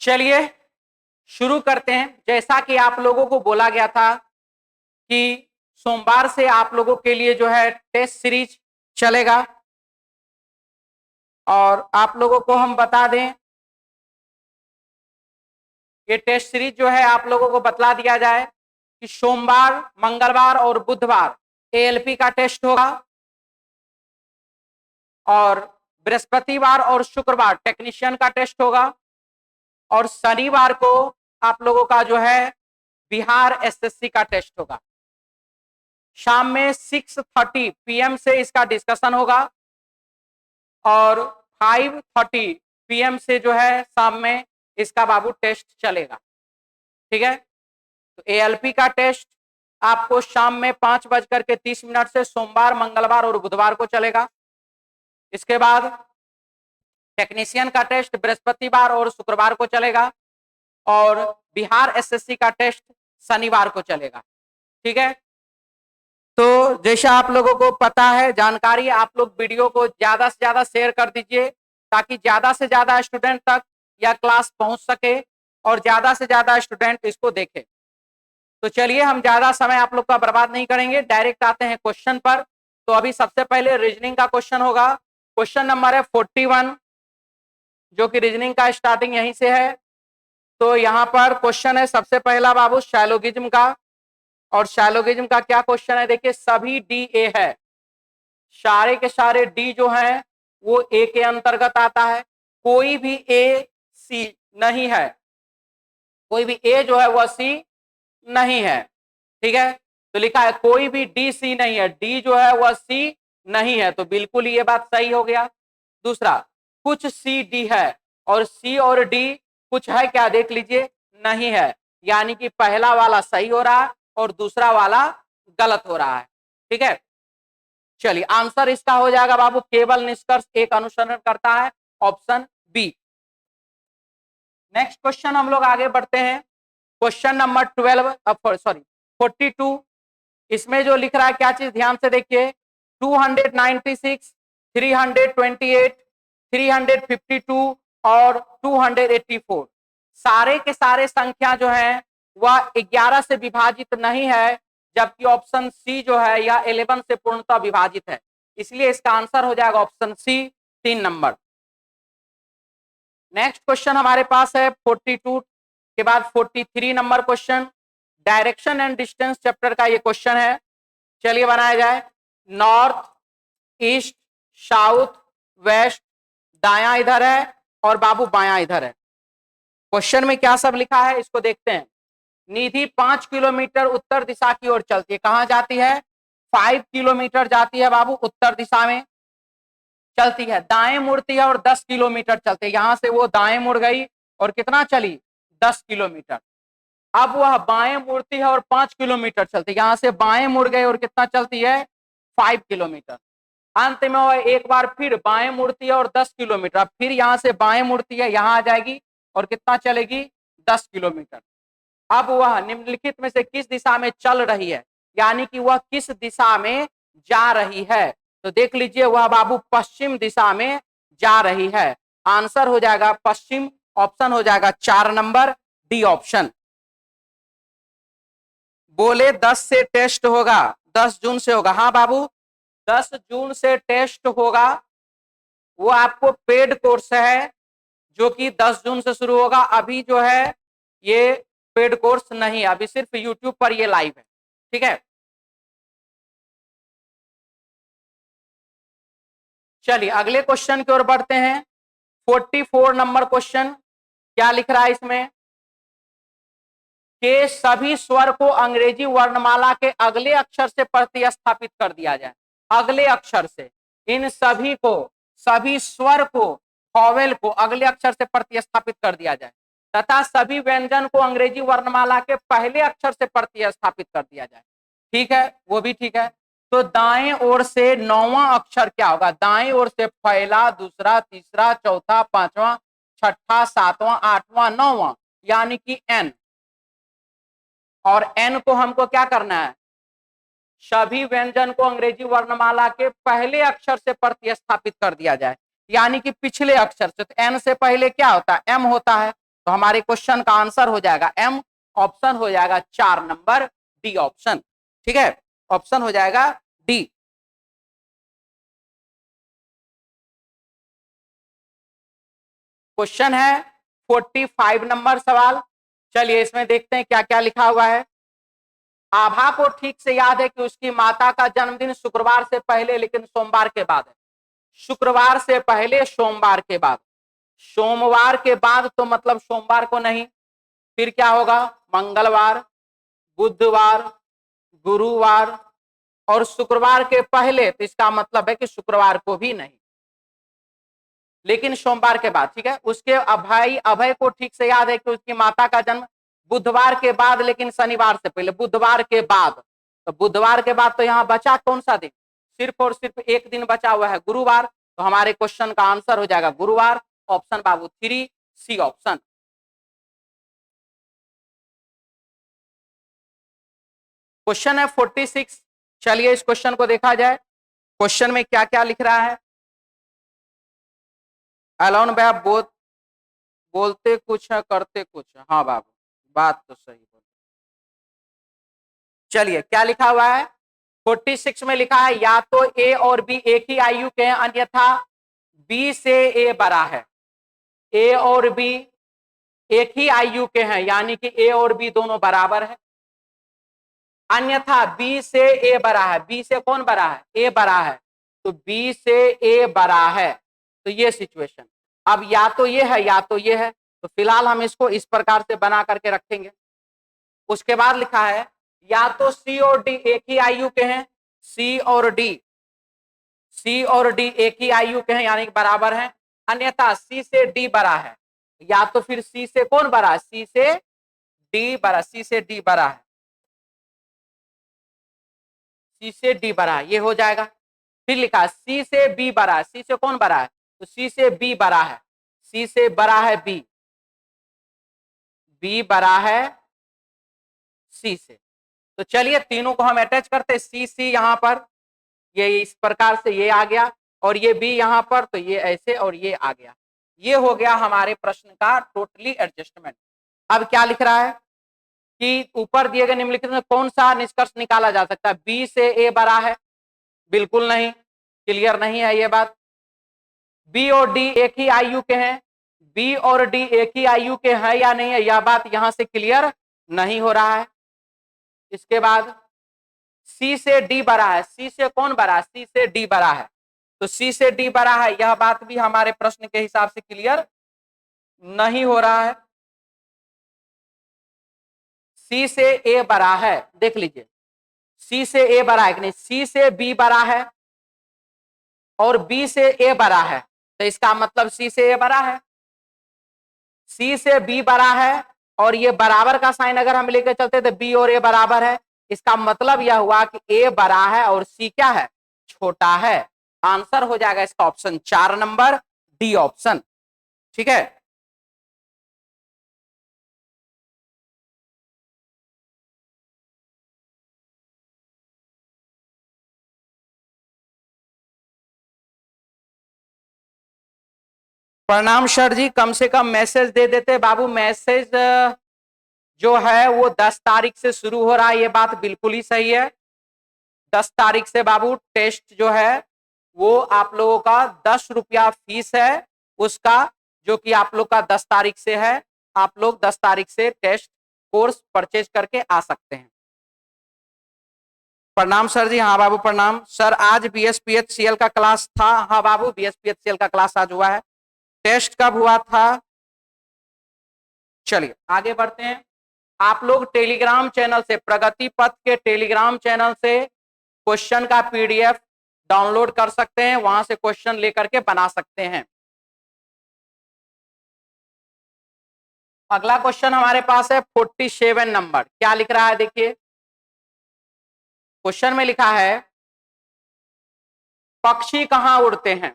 चलिए शुरू करते हैं। जैसा कि आप लोगों को बोला गया था कि सोमवार से आप लोगों के लिए जो है टेस्ट सीरीज चलेगा, और आप लोगों को हम बता दें ये टेस्ट सीरीज जो है आप लोगों को बतला दिया जाए कि सोमवार, मंगलवार और बुधवार एएलपी का टेस्ट होगा, और बृहस्पतिवार और शुक्रवार टेक्नीशियन का टेस्ट होगा, और शनिवार को आप लोगों का जो है बिहार एसएससी का टेस्ट होगा। शाम में 6:30 PM से इसका डिस्कशन होगा, और 5:30 PM से जो है शाम में इसका बाबू टेस्ट चलेगा। ठीक है, तो एएलपी का टेस्ट आपको शाम में 5:30 से सोमवार, मंगलवार और बुधवार को चलेगा। इसके बाद टेक्नीशियन का टेस्ट बृहस्पतिवार और शुक्रवार को चलेगा, और बिहार एसएससी का टेस्ट शनिवार को चलेगा। ठीक है, तो जैसा आप लोगों को पता है जानकारी, आप लोग वीडियो को ज्यादा से ज्यादा शेयर कर दीजिए ताकि ज्यादा से ज्यादा स्टूडेंट तक यह क्लास पहुंच सके और ज्यादा से ज्यादा स्टूडेंट इसको देखे। तो चलिए हम ज्यादा समय आप लोग का बर्बाद नहीं करेंगे, डायरेक्ट आते हैं क्वेश्चन पर। तो अभी सबसे पहले रीजनिंग का क्वेश्चन होगा। क्वेश्चन नंबर है 41, जो कि रीजनिंग का स्टार्टिंग यहीं से है। तो यहाँ पर क्वेश्चन है सबसे पहला बाबू शाइलोगिज्म का, और शाइलोगिज्म का क्या क्वेश्चन है देखिए। सभी डी ए है, सारे के सारे डी जो हैं वो ए के अंतर्गत आता है, कोई भी ए सी नहीं है, कोई भी ए जो है वह सी नहीं है। ठीक है, तो लिखा है कोई भी डी सी नहीं है, डी जो है वह सी नहीं है, तो बिल्कुल ये बात सही हो गया। दूसरा, कुछ सी डी है, और सी और डी कुछ है क्या देख लीजिए, नहीं है, यानी कि पहला वाला सही हो रहा है और दूसरा वाला गलत हो रहा है। ठीक है, चलिए आंसर इसका हो जाएगा बाबू, केवल निष्कर्ष एक अनुसरण करता है, ऑप्शन बी। नेक्स्ट क्वेश्चन हम लोग आगे बढ़ते हैं। क्वेश्चन नंबर 42, इसमें जो लिख रहा है क्या चीज ध्यान से देखिए। 296, 328, 352 और 284 सारे के सारे संख्या जो है वह 11 से विभाजित नहीं है, जबकि ऑप्शन सी जो है यह 11 से पूर्णतः विभाजित है, इसलिए इसका आंसर हो जाएगा option C, 3 number. Next question हमारे पास है 42 के बाद 43 number question, direction and distance chapter का ये क्वेश्चन है। चलिए बनाया जाए। नॉर्थ, ईस्ट, साउथ, वेस्ट, दायां इधर है और बाबू बायां इधर है। क्वेश्चन में क्या सब लिखा है इसको देखते हैं। निधि 5 किलोमीटर उत्तर दिशा की ओर चलती है, कहां जाती है, 5 किलोमीटर जाती है बाबू, उत्तर दिशा में चलती है। दाएं मुड़ती है और 10 किलोमीटर चलती है, यहां से वो दाएं मुड़ गई और कितना चली, 10 किलोमीटर। अब वह बाएं मुड़ती है और 5 किलोमीटर चलती है, यहां से बाएं मुड़ गए और कितना चलती है, 5 किलोमीटर। अंत में वह एक बार फिर बाएं मुड़ती है और 10 किलोमीटर, फिर यहां से बाएं मुड़ती है, यहां आ जाएगी और कितना चलेगी, 10 किलोमीटर। अब वह निम्नलिखित में से किस दिशा में चल रही है, यानी कि वह किस दिशा में जा रही है, तो देख लीजिए वह बाबू पश्चिम दिशा में जा रही है। आंसर हो जाएगा पश्चिम, ऑप्शन हो जाएगा 4 नंबर, डी ऑप्शन। बोले 10 से टेस्ट होगा, 10 जून से होगा। हाँ बाबू 10 जून से टेस्ट होगा, वो आपको पेड कोर्स है जो कि 10 जून से शुरू होगा। अभी जो है ये पेड कोर्स नहीं, अभी सिर्फ यूट्यूब पर ये लाइव है। ठीक है, चलिए अगले क्वेश्चन की ओर बढ़ते हैं। 44 नंबर क्वेश्चन, क्या लिख रहा है इसमें कि सभी स्वर को अंग्रेजी वर्णमाला के अगले अक्षर से प्रतिस्थापित कर दिया जाए। अगले अक्षर से, इन सभी को, सभी स्वर को, वॉवेल को अगले अक्षर से प्रतिस्थापित कर दिया जाए, तथा सभी व्यंजन को अंग्रेजी वर्णमाला के पहले अक्षर से प्रतिस्थापित कर दिया जाए। ठीक है, वो भी ठीक है। तो दाएं ओर से 9वां अक्षर क्या होगा, दाएं ओर से पहला, दूसरा, तीसरा, चौथा, पांचवा, छठा, सातवां, आठवां, 9वां, यानी कि एन। और एन को हमको क्या करना है, सभी व्यंजन को अंग्रेजी वर्णमाला के पहले अक्षर से प्रतिस्थापित कर दिया जाए, यानी कि पिछले अक्षर से। तो एन से पहले क्या होता है, एम होता है, तो हमारे क्वेश्चन का आंसर हो जाएगा एम, ऑप्शन हो जाएगा 4 नंबर डी ऑप्शन। ठीक है, ऑप्शन हो जाएगा डी। क्वेश्चन है 45 नंबर सवाल। चलिए इसमें देखते हैं क्या क्या लिखा हुआ है। आभा को ठीक से याद है कि उसकी माता का जन्मदिन शुक्रवार से पहले लेकिन सोमवार के बाद है। शुक्रवार से पहले सोमवार के बाद, सोमवार के बाद तो मतलब सोमवार को नहीं, फिर क्या होगा, मंगलवार, बुधवार, गुरुवार और शुक्रवार के पहले, तो इसका मतलब है कि शुक्रवार को भी नहीं लेकिन सोमवार के बाद। ठीक है, उसके अभय को ठीक से याद है कि उसकी माता का जन्म बुधवार के बाद लेकिन शनिवार से पहले, बुधवार के बाद। तो बुधवार के बाद तो यहाँ बचा कौन सा दिन, सिर्फ और सिर्फ एक दिन बचा हुआ है, गुरुवार। तो हमारे क्वेश्चन का आंसर हो जाएगा गुरुवार, ऑप्शन बाबू 3 सी ऑप्शन। क्वेश्चन है 46। चलिए इस क्वेश्चन को देखा जाए। क्वेश्चन में क्या क्या लिख रहा है। अलोन भाई आप बोलते कुछ है करते कुछ है। हाँ बाबू, बात तो सही बोल। चलिए क्या लिखा हुआ है, 46 में लिखा है या तो ए और बी एक ही आयु के हैं अन्यथा बी से ए बड़ा है। ए और बी एक ही आयु के हैं यानी कि ए और बी दोनों बराबर है, अन्यथा बी से ए बड़ा है। बी से कौन बड़ा है, ए बड़ा है, तो बी से ए बड़ा है। तो ये सिचुएशन, अब या तो ये है या तो ये है, तो फिलहाल हम इसको इस प्रकार से बना करके रखेंगे। उसके बाद लिखा है या तो सी और डी एक ही आयु के हैं, सी और डी एक ही आयु के हैं यानी कि बराबर हैं, अन्यथा सी से डी बड़ा है। या तो फिर सी से कौन बड़ा है, सी से डी बड़ा, सी से डी बड़ा है, सी से डी बड़ा है, ये हो जाएगा। फिर लिखा सी से बी बड़ा है, सी से कौन बड़ा है, तो सी से बी बड़ा है, सी से बड़ा है बी, बी बड़ा है सी से। तो चलिए तीनों को हम अटैच करते, सी सी यहां पर, ये इस प्रकार से ये आ गया और ये बी यहां पर, तो ये ऐसे और ये आ गया। ये हो गया हमारे प्रश्न का टोटली एडजस्टमेंट। अब क्या लिख रहा है कि ऊपर दिए गए निम्नलिखित में कौन सा निष्कर्ष निकाला जा सकता है, बी से ए बड़ा है, बिल्कुल नहीं, क्लियर नहीं है ये बात। बी और डी एक ही आयु के हैं, बी और डी एक ही आयु के हैं या नहीं है, यह बात यहां से क्लियर नहीं हो रहा है। इसके बाद सी से डी बड़ा है, सी से कौन बड़ा है, सी से डी बड़ा है, तो सी से डी बड़ा है, यह बात भी हमारे प्रश्न के हिसाब से क्लियर नहीं हो रहा है। सी से ए बड़ा है, देख लीजिए सी से ए बड़ा है कि नहीं, सी से बी बड़ा है और बी से ए बड़ा है, तो इसका मतलब सी से ए बड़ा है, सी से बी बड़ा है और ये बराबर का साइन अगर हम लेकर चलते तो बी और ए बराबर है, इसका मतलब यह हुआ कि ए बड़ा है और सी क्या है, छोटा है। आंसर हो जाएगा इसका ऑप्शन 4 नंबर डी ऑप्शन। ठीक है, प्रणाम सर जी, कम से कम मैसेज दे देते बाबू। मैसेज जो है वो 10 तारीख से शुरू हो रहा है, ये बात बिल्कुल ही सही है। 10 तारीख से बाबू टेस्ट जो है वो आप लोगों का 10 रुपया फीस है उसका, जो कि आप लोग का 10 तारीख से है। आप लोग 10 तारीख से टेस्ट कोर्स परचेज करके आ सकते हैं। प्रणाम सर जी। हाँ बाबू प्रणाम सर, आज BSPHCL का क्लास था। हाँ बाबू BSPHCL का क्लास आज हुआ है। टेस्ट कब हुआ था, चलिए आगे बढ़ते हैं। आप लोग टेलीग्राम चैनल से, प्रगति पथ के टेलीग्राम चैनल से क्वेश्चन का PDF डाउनलोड कर सकते हैं, वहां से क्वेश्चन लेकर के बना सकते हैं। अगला क्वेश्चन हमारे पास है 47 नंबर। क्या लिख रहा है देखिए, क्वेश्चन में लिखा है पक्षी कहां उड़ते हैं।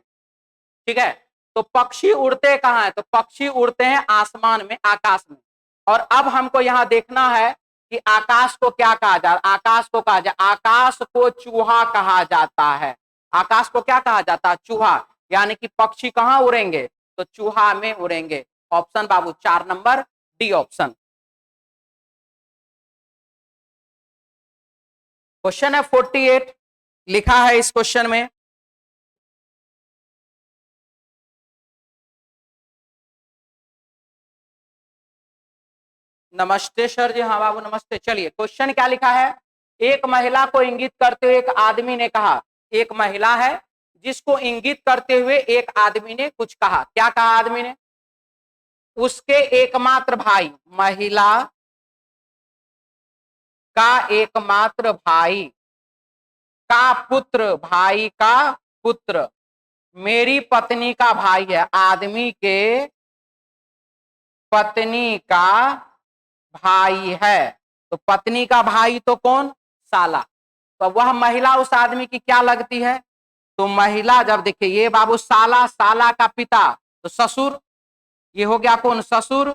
ठीक है, तो पक्षी उड़ते कहां है, तो पक्षी उड़ते हैं आसमान में, आकाश में। और अब हमको यहां देखना है कि आकाश को क्या कहा जाता, आकाश को कहा जाता, आकाश को चूहा कहा जाता है। आकाश को क्या कहा जाता है, चूहा। यानी कि पक्षी कहां उड़ेंगे, तो चूहा में उड़ेंगे। ऑप्शन बाबू 4 नंबर डी ऑप्शन। क्वेश्चन है 48, लिखा है इस क्वेश्चन में, नमस्ते सर जी, हाँ बाबू नमस्ते। चलिए क्वेश्चन क्या लिखा है, एक महिला को इंगित करते हुए एक आदमी ने कहा, एक महिला है जिसको इंगित करते हुए एक आदमी ने कुछ कहा। क्या कहा आदमी ने? उसके एकमात्र भाई, महिला का एकमात्र भाई का पुत्र, भाई का पुत्र मेरी पत्नी का भाई है। आदमी के पत्नी का भाई है, तो पत्नी का भाई तो कौन? साला। तो वह महिला उस आदमी की क्या लगती है? तो महिला, जब देखिए ये बाबू साला, साला का पिता तो ससुर, ये हो गया कौन? ससुर।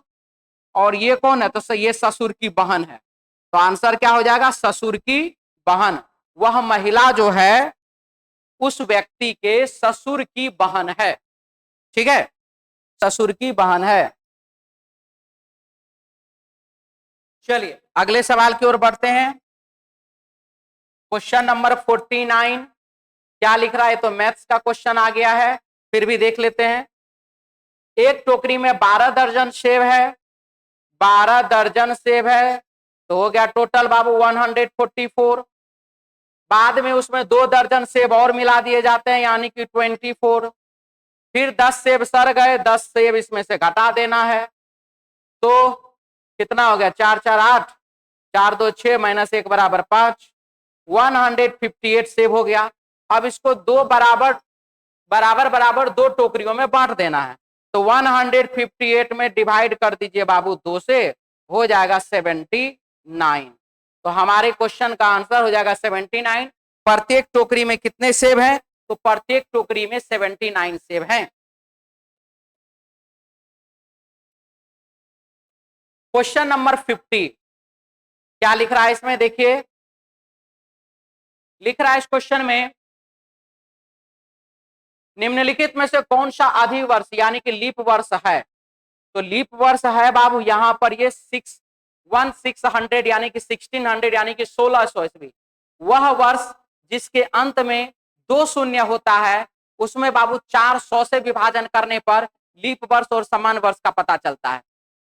और ये कौन है? तो ये ससुर की बहन है। तो आंसर क्या हो जाएगा? ससुर की बहन। वह महिला जो है उस व्यक्ति के ससुर की बहन है। ठीक है, ससुर की बहन है। चलिए अगले सवाल की ओर बढ़ते हैं। क्वेश्चन नंबर 49 क्या लिख रहा है? तो मैथ्स का क्वेश्चन आ गया है, फिर भी देख लेते हैं। एक टोकरी में 12 दर्जन सेब है, 12 दर्जन सेब है, तो हो गया टोटल बाबू 144। बाद में उसमें 2 दर्जन सेब और मिला दिए जाते हैं, यानी कि 24। फिर 10 सेब सड़ गए, 10 सेब इसमें से घटा देना है। तो कितना हो गया? 4 4 8, 4 2 6 माइनस 1 बराबर 5, 158 सेब हो गया। अब इसको दो बराबर बराबर बराबर दो टोकरियों में बांट देना है। तो 158 में डिवाइड कर दीजिए बाबू 2 से, हो जाएगा 79। तो हमारे क्वेश्चन का आंसर हो जाएगा 79। प्रत्येक टोकरी में कितने सेब हैं? तो प्रत्येक टोकरी में 79 सेब हैं। क्वेश्चन नंबर 50 क्या लिख रहा है इसमें? देखिए लिख रहा है इस क्वेश्चन में, निम्नलिखित में से कौन सा अधिवर्ष यानी कि लीप वर्ष है? तो लीप वर्ष है बाबू यहां पर ये 600 यानी कि 1600 यानी कि 1600 ईस्वी। वह वर्ष जिसके अंत में 2 शून्य होता है, उसमें बाबू 400 से विभाजन करने पर लीप वर्ष और समान वर्ष का पता चलता है।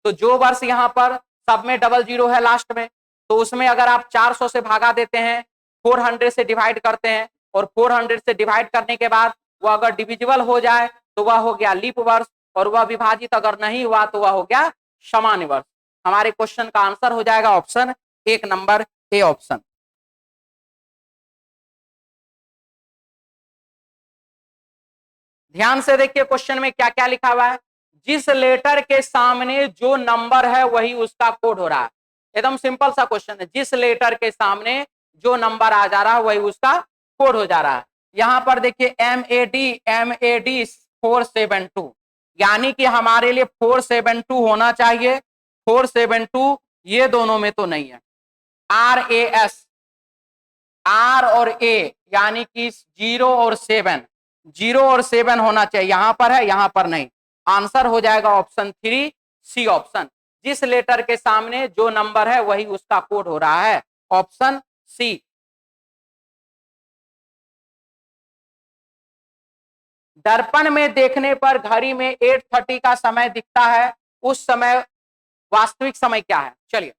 तो जो वर्ष यहाँ पर सब में डबल जीरो है लास्ट में, तो उसमें अगर आप 400 से भागा देते हैं, 400 से डिवाइड करते हैं, और 400 से डिवाइड करने के बाद वह अगर डिविजिबल हो जाए तो वह हो गया लीप वर्ष, और वह विभाजित अगर नहीं हुआ तो वह हो गया सामान्य वर्ष। हमारे क्वेश्चन का आंसर हो जाएगा ऑप्शन 1 नंबर ए ऑप्शन। ध्यान से देखिए क्वेश्चन में क्या क्या लिखा हुआ है। जिस लेटर के सामने जो नंबर है वही उसका कोड हो रहा है। एकदम सिंपल सा क्वेश्चन है, जिस लेटर के सामने जो नंबर आ जा रहा है वही उसका कोड हो जा रहा है। यहां पर देखिए MAD 472, यानी कि हमारे लिए 472 होना चाहिए। 472 ये दोनों में तो नहीं है। RAS, R और A यानी कि 0 और 7, 0 और 7 होना चाहिए, यहां पर है, यहां पर नहीं। आंसर हो जाएगा ऑप्शन 3 सी ऑप्शन। जिस लेटर के सामने जो नंबर है वही उसका कोड हो रहा है, ऑप्शन सी। दर्पण में देखने पर घड़ी में 8:30 का समय दिखता है, उस समय वास्तविक समय क्या है? चलिए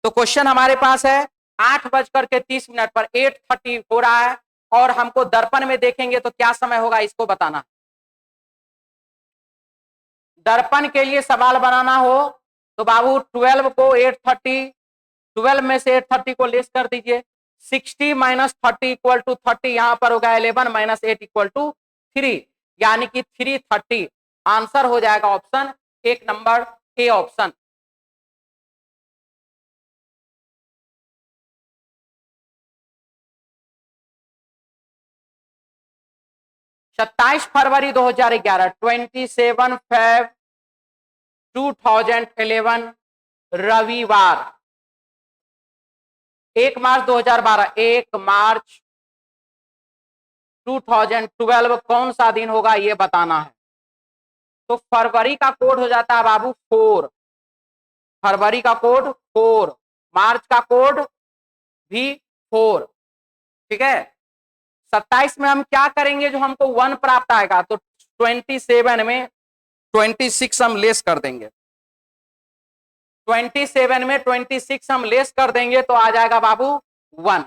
तो क्वेश्चन हमारे पास है 8:30 पर 8:30 हो रहा है, और हमको दर्पण में देखेंगे तो क्या समय होगा इसको बताना। दर्पण के लिए सवाल बनाना हो तो बाबू 12 को 8:30, 12 में से 8:30 को लेस कर दीजिए, 60 माइनस 30 इक्वल टू 30, यहां पर होगा 11 माइनस 8 इक्वल टू 3, यानी कि 3:30। आंसर हो जाएगा ऑप्शन 1 नंबर ए ऑप्शन। सत्ताईस फरवरी 2011, 27 Feb 2011 रविवार। 1 मार्च 2012, 1 मार्च 2012 कौन सा दिन होगा ये बताना है। तो फरवरी का कोड हो जाता है बाबू 4, फरवरी का कोड 4, मार्च का कोड भी 4। ठीक है, 27 में हम क्या करेंगे, जो हमको 1 प्राप्त आएगा तो 27 में 26 हम लेस कर देंगे, 27 में 26 हम लेस कर देंगे तो आ जाएगा बाबू 1।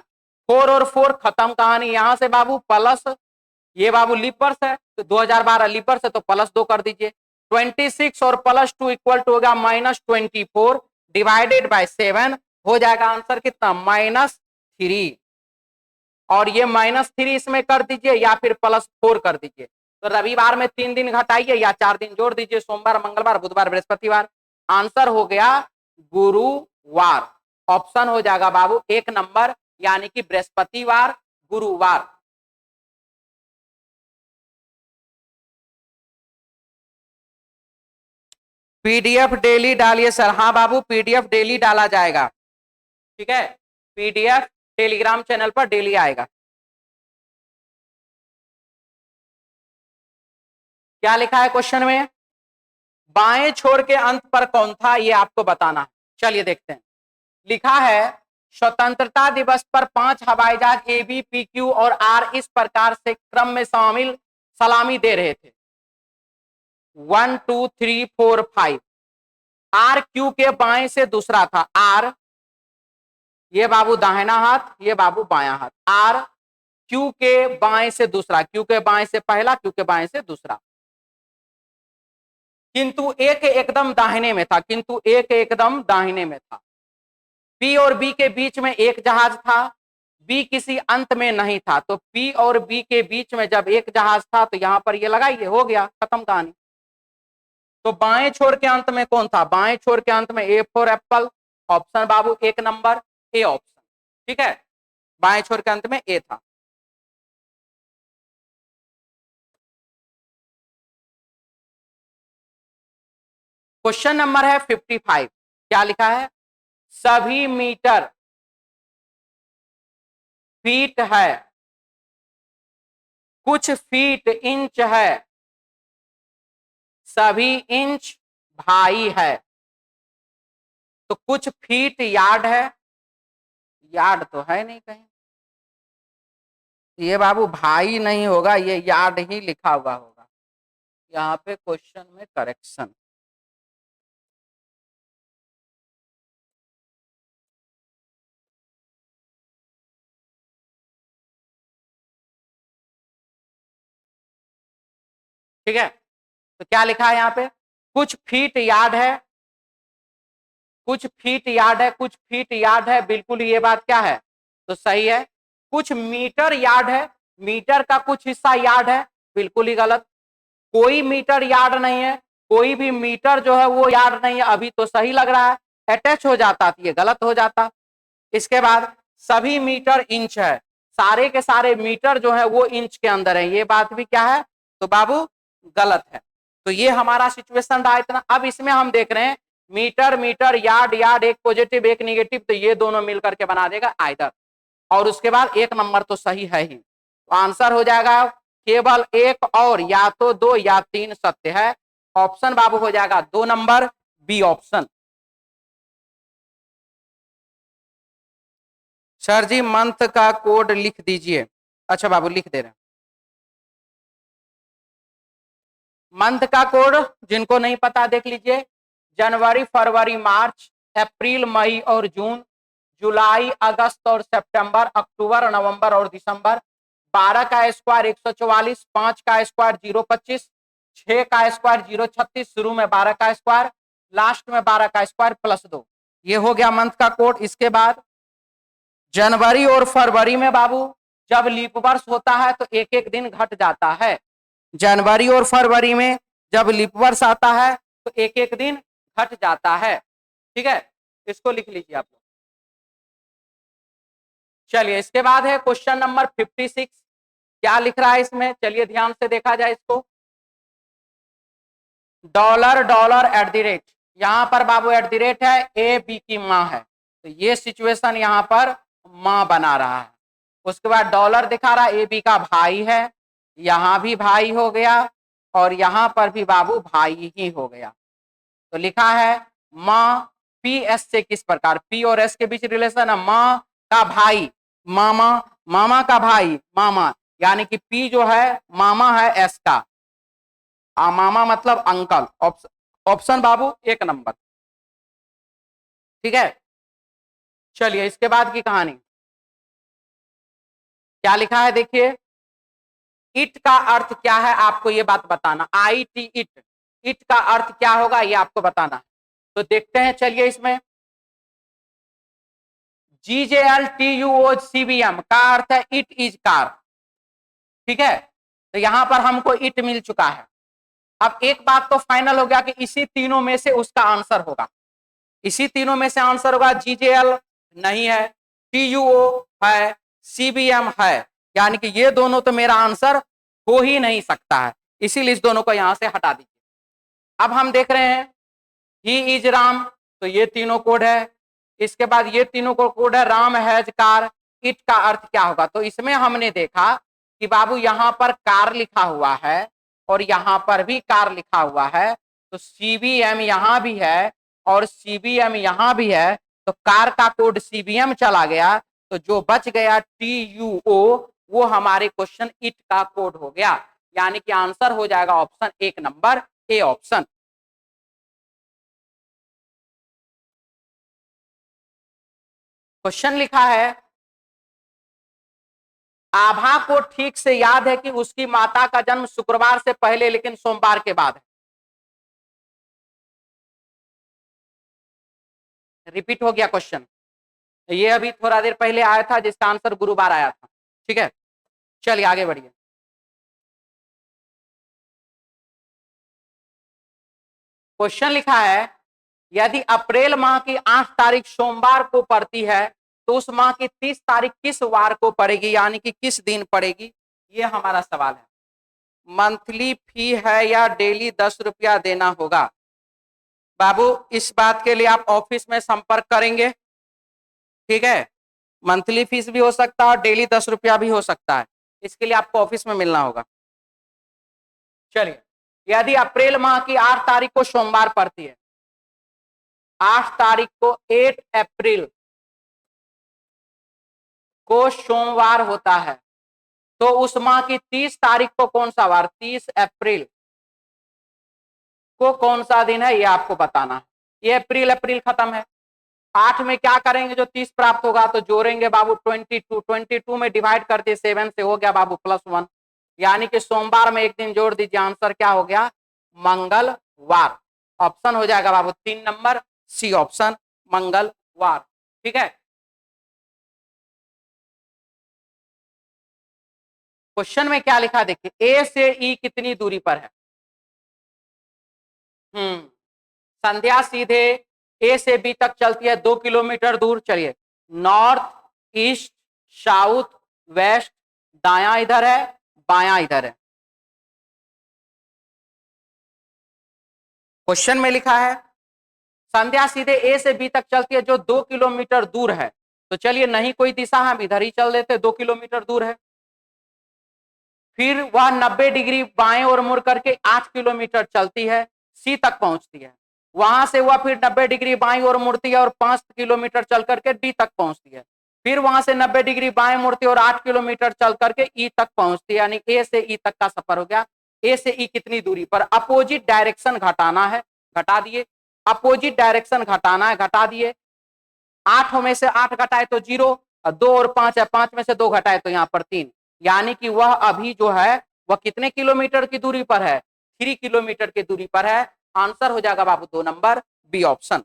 4 और 4 खत्म कहानी। यहां से बाबू प्लस, ये बाबू लीप वर्ष है तो 2012 लीप वर्ष है तो +2 कर दीजिए। 26 और +2 इक्वल टू होगा -24 डिवाइडेड बाय 7, हो जाएगा आंसर कितना -3। और ये -3 इसमें कर दीजिए या फिर +4 कर दीजिए। तो रविवार में 3 दिन घटाइए या 4 दिन जोड़ दीजिए, सोमवार, मंगलवार, बुधवार, बृहस्पतिवार। आंसर हो गया गुरुवार। ऑप्शन हो जाएगा बाबू 1 नंबर, यानी कि बृहस्पतिवार, गुरुवार। पीडीएफ डेली डालिए सर। हाँ बाबू, पीडीएफ डेली डाला जाएगा। ठीक है, पीडीएफ टेलीग्राम चैनल पर डेली आएगा। क्या लिखा है क्वेश्चन में, बाएं छोर के अंत पर कौन था, ये आपको बताना है। चलिए देखते हैं। लिखा है स्वतंत्रता दिवस पर 5 हवाई जहाज ए, बी, पी, क्यू और आर इस प्रकार से क्रम में शामिल सलामी दे रहे थे 1 2 3 4 5। आर क्यू के बाएं से दूसरा था, आर ये बाबू दाहिना हाथ, ये बाबू बायां हाथ। आर क्यू के बाएं से दूसरा, क्यू के बाएं से पहला, क्यू के बाएं से दूसरा। किंतु एक एकदम दाहिने में था, किंतु एक एकदम दाहिने में था। पी और बी के बीच में एक जहाज था, बी किसी अंत में नहीं था। तो पी और बी के बीच में जब एक जहाज था तो यहां पर ये लगाइए, हो गया खत्म कहानी। तो बाएं छोर के अंत में कौन था, बाएं छोर के अंत में A for Apple, option Babu 1 number A option. ठीक है, बाएं छोर के अंत में ए था। क्वेश्चन नंबर है 55। क्या लिखा है, सभी मीटर फीट है, कुछ फीट इंच है, सभी इंच भाई है। तो कुछ फीट यार्ड है, यार्ड तो है नहीं कहीं, ये बाबू भाई नहीं होगा, ये यार्ड ही लिखा हुआ होगा। यहाँ पे क्वेश्चन में करेक्शन। ठीक है, तो क्या लिखा है यहाँ पे, कुछ फीट यार्ड है, कुछ फीट यार्ड है, कुछ फीट यार्ड है, बिल्कुल ये बात क्या है, तो सही है। कुछ मीटर यार्ड है, मीटर का कुछ हिस्सा यार्ड है, बिल्कुल ही गलत। कोई मीटर यार्ड नहीं है, कोई भी मीटर जो है वो यार्ड नहीं है, अभी तो सही लग रहा है। अटैच हो जाता तो ये गलत हो जाता। इसके बाद सभी मीटर इंच है, सारे के सारे मीटर जो है वो इंच के अंदर है, ये बात भी क्या है, तो बाबू गलत है। तो ये हमारा सिचुएशन रहा इतना। अब इसमें हम देख रहे हैं मीटर मीटर यार्ड यार्ड, एक पॉजिटिव एक निगेटिव, तो ये दोनों मिलकर के बना देगा आइदर। और उसके बाद 1 नंबर तो सही है ही। तो आंसर हो जाएगा केवल 1 और या तो 2 या 3 सत्य है। ऑप्शन बाबू हो जाएगा 2 नंबर बी ऑप्शन। सर जी मंथ का कोड लिख दीजिए। अच्छा बाबू लिख दे रहे हैं। मंथ का कोड जिनको नहीं पता देख लीजिए, जनवरी, फरवरी, मार्च, अप्रैल, मई और जून, जुलाई, अगस्त और सितंबर, अक्टूबर, नवंबर और दिसंबर। 12 का स्क्वायर 144, 5 का स्क्वायर 025, 6 का स्क्वायर 036, शुरू में 12 का स्क्वायर, लास्ट में 12 का स्क्वायर +2। ये हो गया मंथ का कोड। इसके बाद जनवरी और फरवरी में बाबू जब लीप वर्ष होता है तो एक एक दिन घट जाता है। जनवरी और फरवरी में जब लीप वर्ष आता है तो एक एक दिन घट जाता है। ठीक है, इसको लिख लीजिए आप लोग। चलिए इसके बाद है क्वेश्चन नंबर 56। क्या लिख रहा है इसमें, चलिए ध्यान से देखा जाए इसको। Dollar dollar at the rate, यहां पर बाबू एट द रेट है, ए बी की माँ है, तो ये सिचुएशन यहां पर माँ बना रहा है। उसके बाद डॉलर दिखा रहा है, ए बी का भाई है, यहां भी भाई हो गया, और यहां पर भी बाबू भाई ही हो गया। तो लिखा है माँ पी एस से किस प्रकार, पी और एस के बीच रिलेशन है, माँ का भाई मामा, मामा का भाई मामा, यानी कि पी जो है मामा है एस का, मामा मतलब अंकल। ऑप्शन बाबू 1 नंबर। ठीक है, चलिए इसके बाद की कहानी क्या लिखा है देखिए। इट का अर्थ क्या है आपको ये बात बताना, आई टी इट, इट का अर्थ क्या होगा ये आपको बताना है। तो देखते हैं चलिए इसमें, GJLTUOCBM का अर्थ है इट इज कार। ठीक है, तो यहां पर हमको इट मिल चुका है। अब एक बात तो फाइनल हो गया कि इसी तीनों में से उसका आंसर होगा, इसी तीनों में से आंसर होगा। GJL नहीं है, TUO है, CBM है, यानी कि ये दोनों तो मेरा आंसर हो ही नहीं सकता है, इसीलिए इस दोनों को यहां से हटा दीजिए। अब हम देख रहे हैं ही इज राम, तो ये तीनों कोड है। इसके बाद ये तीनों को कोड है राम हैज कार, इट का अर्थ क्या होगा। तो इसमें हमने देखा कि बाबू यहां पर कार लिखा हुआ है और यहां पर भी कार लिखा हुआ है, तो CBM यहां भी है और CBM यहां भी है, तो कार का कोड CBM चला गया, तो जो बच गया TUO वो हमारे क्वेश्चन इट का कोड हो गया, यानी कि आंसर हो जाएगा option 1 number A option. Question लिखा है आभा को ठीक से याद है कि उसकी माता का जन्म शुक्रवार से पहले लेकिन सोमवार के बाद है। रिपीट हो गया क्वेश्चन, ये अभी थोड़ा देर पहले आया था जिसका आंसर गुरुवार आया था। ठीक है, चलिए आगे बढ़िए। क्वेश्चन लिखा है यदि अप्रैल माह की 8 तारीख सोमवार को पड़ती है तो उस माह की 30 तारीख किस वार को पड़ेगी, यानी कि किस दिन पड़ेगी, ये हमारा सवाल है। मंथली फी है या डेली 10 रुपया देना होगा। बाबू इस बात के लिए आप ऑफिस में संपर्क करेंगे। ठीक है, मंथली फीस भी हो सकता है और डेली 10 रुपया भी हो सकता है, इसके लिए आपको ऑफिस में मिलना होगा। चलिए, यदि अप्रैल माह की 8 तारीख को सोमवार पड़ती है, 8 तारीख को 8 अप्रैल को सोमवार होता है, तो उस माह की 30 तारीख को कौन सा वार, 30 अप्रैल को कौन सा दिन है ये आपको बताना है। ये अप्रैल अप्रैल खत्म है, 8 में क्या करेंगे जो 30 प्राप्त होगा, तो जोड़ेंगे बाबू 22, 22 में डिवाइड कर दिए 7 से, हो गया बाबू +1, यानी कि सोमवार में एक दिन जोड़ दीजिए, आंसर क्या हो गया, मंगलवार। ऑप्शन हो जाएगा बाबू 3 नंबर सी ऑप्शन, मंगलवार। ठीक है, क्वेश्चन में क्या लिखा देखिए, ए से ई कितनी दूरी पर है। संध्या सीधे ए से बी तक चलती है 2 किलोमीटर दूर। चलिए, नॉर्थ ईस्ट साउथ वेस्ट, दाया इधर है बाया इधर है। क्वेश्चन में लिखा है संध्या सीधे ए से बी तक चलती है जो 2 किलोमीटर दूर है, तो चलिए नहीं कोई दिशा, हम इधर ही चल देते, 2 किलोमीटर दूर है। फिर वह 90 डिग्री बाएं और मुड़ करके 8 किलोमीटर चलती है, सी तक पहुंचती है। वहां से वह फिर 90 डिग्री बाएं और मुड़ती है और 5 किलोमीटर चल करके डी तक पहुंचती है। फिर वहां से 90 डिग्री बाएं मुड़ती है और 8 किलोमीटर चल करके ई तक पहुंचती है, यानी ए से ई तक का सफर हो गया। ए से ई कितनी दूरी पर, अपोजिट डायरेक्शन घटाना है, घटा दिए। अपोजिट डायरेक्शन घटाना है, घटा दिए। 8 में से 8 घटाए तो 0, 2 और 5 है, 5 में से 2 घटाए तो यहाँ पर 3, यानी कि वह अभी जो है वह कितने किलोमीटर की दूरी पर है, 3 किलोमीटर की दूरी पर है। आंसर हो जाएगा बाबू 2 नंबर बी ऑप्शन।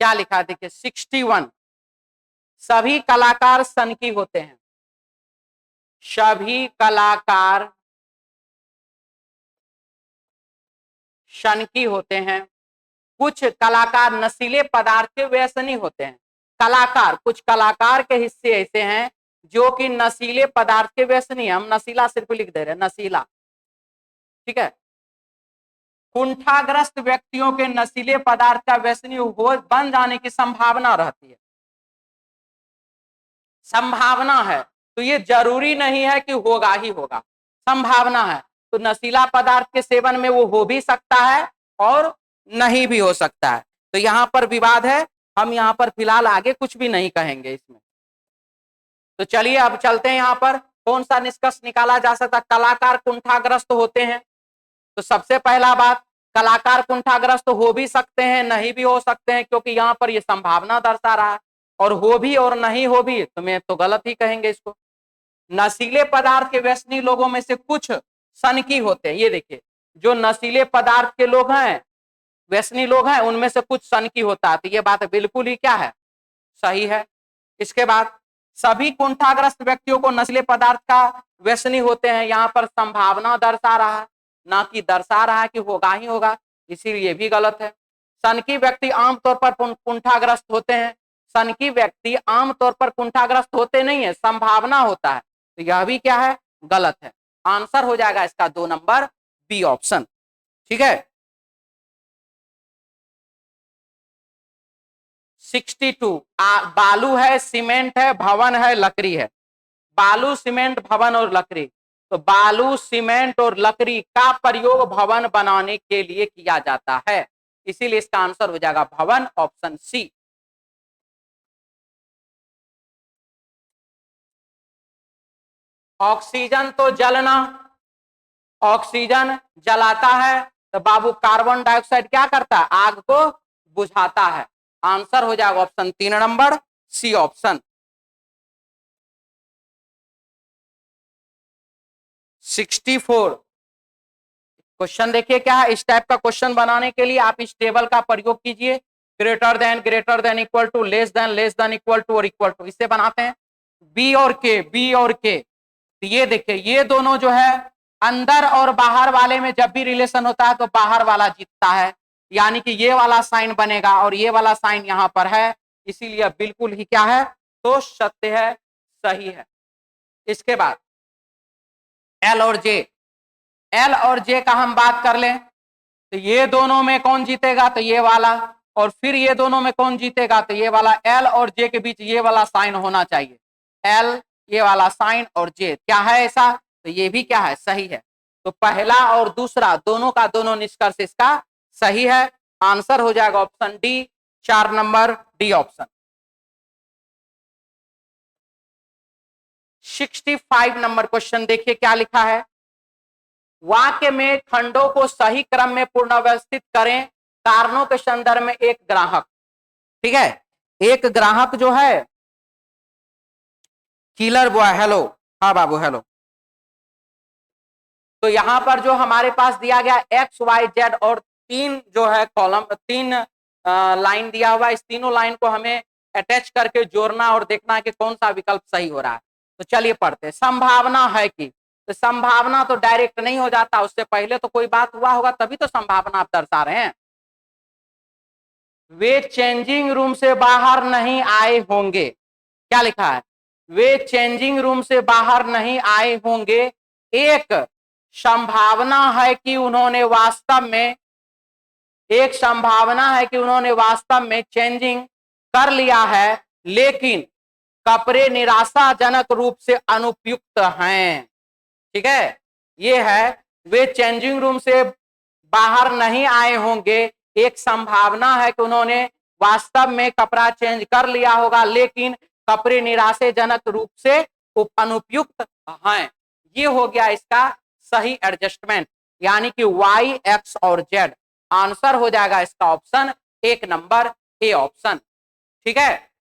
क्या लिखा है देखिए 61, सभी कलाकार सनकी होते हैं, सभी कलाकार सनकी होते हैं, कुछ कलाकार नशीले पदार्थ के व्यसनी होते हैं। कलाकार, कुछ कलाकार के हिस्से ऐसे हैं जो कि नशीले पदार्थ के व्यसनी है, हम नशीला सिर्फ लिख दे रहे हैं, नशीला। ठीक है, कुंठाग्रस्त व्यक्तियों के नशीले पदार्थ का व्यसनी हो बन जाने की संभावना रहती है। संभावना है, तो ये जरूरी नहीं है कि होगा ही होगा, संभावना है। तो नशीला पदार्थ के सेवन में वो हो भी सकता है और नहीं भी हो सकता है। तो यहाँ पर विवाद है, हम यहाँ पर फिलहाल आगे कुछ भी नहीं कहेंगे इसमें। तो चलिए अब चलते हैं, यहाँ पर कौन सा निष्कर्ष निकाला जा सकता है। कलाकार कुंठाग्रस्त होते हैं, तो सबसे पहला बात, कलाकार कुंठाग्रस्त हो भी सकते हैं, नहीं भी हो सकते हैं, क्योंकि यहाँ पर ये संभावना दर्शा रहा है। और हो भी और नहीं हो भी तो मैं तो गलत ही कहेंगे इसको। नशीले पदार्थ के व्यसनी लोगों में से कुछ सनकी होते हैं। ये देखिए, जो नशीले पदार्थ के लोग हैं, व्यसनी लोग हैं, उनमें से कुछ सनकी होता है। तो ये बात बिल्कुल ही क्या है, सही है। इसके बाद सभी कुंठाग्रस्त व्यक्तियों को नशीले पदार्थ का व्यसनी होते हैं, यहाँ पर संभावना दर्शा रहा है, ना कि दर्शा रहा है कि होगा ही होगा, इसीलिए भी गलत है। सनकी व्यक्ति आमतौर पर कुंठाग्रस्त होते हैं, सनकी व्यक्ति आमतौर पर कुंठाग्रस्त होते नहीं है, संभावना होता है। तो यह भी क्या है, गलत है। आंसर हो जाएगा इसका 2 नंबर बी ऑप्शन। ठीक है। 62 बालू है, सीमेंट है, भवन है, लकड़ी है। बालू, सीमेंट, भवन और लकड़ी। तो बालू, सीमेंट और लकड़ी का प्रयोग भवन बनाने के लिए किया जाता है, इसीलिए इसका आंसर हो जाएगा भवन, ऑप्शन सी। ऑक्सीजन तो जलना, ऑक्सीजन जलाता है, तो बाबू कार्बन डाइऑक्साइड क्या करता है, आग को बुझाता है। आंसर हो जाएगा option 3 number C option. 64 question देखिए क्या है। इस टाइप का क्वेश्चन बनाने के लिए आप इस टेबल का प्रयोग कीजिए, greater than, equal to, less than, equal to और इक्वल टू, इससे बनाते हैं। बी और के, बी और के, तो ये देखिए, ये दोनों जो है अंदर और बाहर वाले में जब भी रिलेशन होता है तो बाहर वाला जीतता है, यानी कि ये वाला साइन बनेगा और ये वाला साइन यहां पर है, इसीलिए बिल्कुल ही क्या है, तो सत्य है, सही है। इसके बाद एल और जे, एल और जे का हम बात कर लें, तो ये दोनों में कौन जीतेगा, तो ये वाला, और फिर ये दोनों में कौन जीतेगा, तो ये वाला। एल और जे के बीच ये वाला साइन होना चाहिए, एल ये वाला साइन और जे, क्या है ऐसा, तो ये भी क्या है, सही है। तो पहला और दूसरा दोनों का दोनों निष्कर्ष इसका सही है। आंसर हो जाएगा option D, 4 number D option. 65 number question देखिए क्या लिखा है। वाक्य में खंडों को सही क्रम में पुनर्व्यवस्थित करें, कारणों के संदर्भ में एक ग्राहक। ठीक है, एक ग्राहक जो है, किलर बॉय, हेलो, हाँ बाबू हेलो। तो यहां पर जो हमारे पास दिया गया एक्स वाई जेड और 3 जो है कॉलम, 3 लाइन दिया हुआ, इस तीनों लाइन को हमें अटैच करके जोड़ना और देखना है कि कौन सा विकल्प सही हो रहा है। तो चलिए पढ़ते हैं। संभावना है कि, तो संभावना तो डायरेक्ट नहीं हो जाता, उससे पहले तो कोई बात हुआ होगा तभी तो संभावना आप दर्शा रहे हैं। वे चेंजिंग रूम से बाहर नहीं आए होंगे, क्या लिखा है, वे चेंजिंग रूम से बाहर नहीं आए होंगे। एक संभावना है कि उन्होंने वास्तव में, एक संभावना है कि उन्होंने वास्तव में चेंजिंग कर लिया है, लेकिन कपड़े निराशाजनक रूप से अनुपयुक्त हैं। ठीक है, ये है, वे चेंजिंग रूम से बाहर नहीं आए होंगे, एक संभावना है कि उन्होंने वास्तव में कपड़ा चेंज कर लिया होगा, लेकिन कपड़े निराशाजनक रूप से अनुपयुक्त हैं। ये हो गया इसका सही एडजस्टमेंट, यानी कि वाई, एक्स और जेड। आंसर हो जाएगा इसका ऑप्शन 1 नंबर ए ऑप्शन। ठीक है,